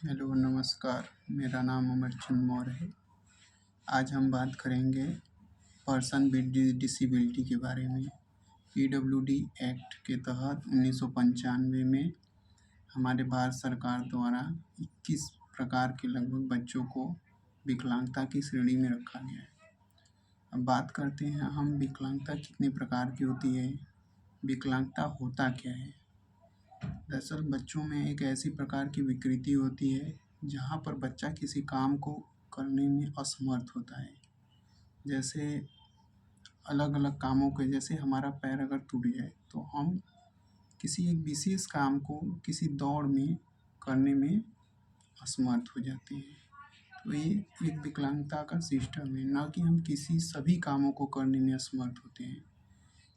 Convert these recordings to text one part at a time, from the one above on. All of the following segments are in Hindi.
हेलो नमस्कार। मेरा नाम अमरचंद मौर्य है। आज हम बात करेंगे पर्सन विद डिसेबिलिटी के बारे में। पीडब्ल्यूडी एक्ट के तहत 1995 में हमारे भारत सरकार द्वारा 21 प्रकार के लगभग बच्चों को विकलांगता की श्रेणी में रखा गया है। अब बात करते हैं हम विकलांगता कितने प्रकार की होती है, विकलांगता होता क्या है। दरअसल बच्चों में एक ऐसी प्रकार की विकृति होती है जहाँ पर बच्चा किसी काम को करने में असमर्थ होता है। जैसे अलग अलग कामों के, जैसे हमारा पैर अगर टूट जाए तो हम किसी एक विशेष काम को किसी दौड़ में करने में असमर्थ हो जाते हैं। तो ये एक विकलांगता का सिस्टम है, ना कि हम किसी सभी कामों को करने में असमर्थ होते हैं।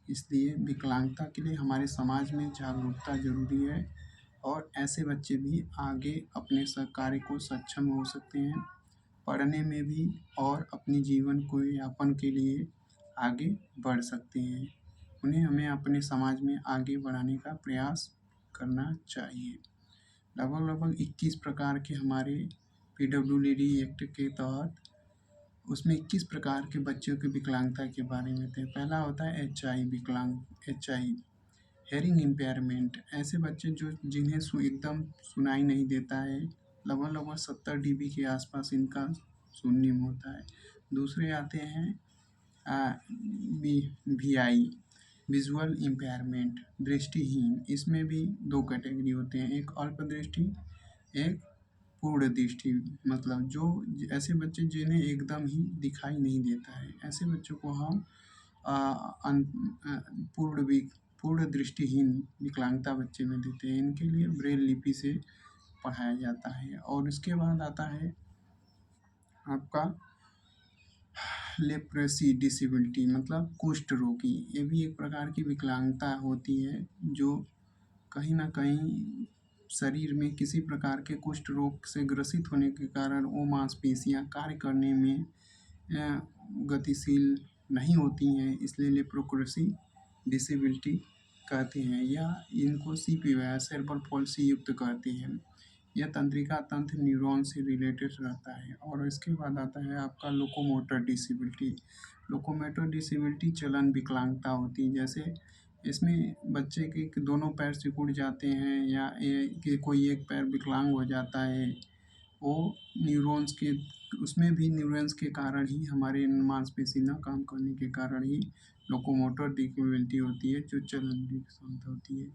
इसलिए विकलांगता के लिए हमारे समाज में जागरूकता ज़रूरी है और ऐसे बच्चे भी आगे अपने कार्य को सक्षम हो सकते हैं, पढ़ने में भी और अपने जीवन को यापन के लिए आगे बढ़ सकते हैं। उन्हें हमें अपने समाज में आगे बढ़ाने का प्रयास करना चाहिए। लगभग 21 प्रकार के हमारे पीडब्ल्यूडी एक्ट के तहत उसमें 21 प्रकार के बच्चों की विकलांगता के बारे में थे। पहला होता है HI हेयरिंग इम्पेयरमेंट। ऐसे बच्चे जिन्हें एकदम सुनाई नहीं देता है, लगभग 70 dB के आसपास इनका सुनने में होता है। दूसरे आते हैं VI विजुअल इम्पेयरमेंट, दृष्टिहीन। इसमें भी 2 कैटेगरी होते हैं, एक अल्प दृष्टि, एक पूर्ण दृष्टि। मतलब जो ऐसे बच्चे जिन्हें एकदम ही दिखाई नहीं देता है, ऐसे बच्चों को हम पूर्ण दृष्टिहीन विकलांगता बच्चे में देते हैं। इनके लिए ब्रेल लिपि से पढ़ाया जाता है। और इसके बाद आता है आपका लेप्रेसी डिसेबिलिटी, मतलब कुष्ठ रोगी। ये भी एक प्रकार की विकलांगता होती है जो कहीं ना कहीं शरीर में किसी प्रकार के कुष्ठ रोग से ग्रसित होने के कारण वो मांसपेशियां कार्य करने में गतिशील नहीं होती हैं, इसलिए लेप्रोक्रेसी डिसेबिलिटी कहते हैं, या इनको CPY सेरेब्रल पॉल्सी युक्त कहते हैं। यह तंत्रिका तंत्र न्यूरॉन से रिलेटेड रहता है। और इसके बाद आता है आपका लोकोमोटर डिसेबिलिटी। लोकोमोटर डिसेबिलिटी चलन विकलांगता होती है। जैसे इसमें बच्चे के दोनों पैर सिकुड़ जाते हैं या कि कोई एक पैर विकलांग हो जाता है, वो न्यूरॉन्स के उसमें भी न्यूरॉन्स के कारण ही, हमारे मांसपेशी न काम करने के कारण ही लोकोमोटर डिसेबिलिटी होती है, जो चलन की क्षमता होती है।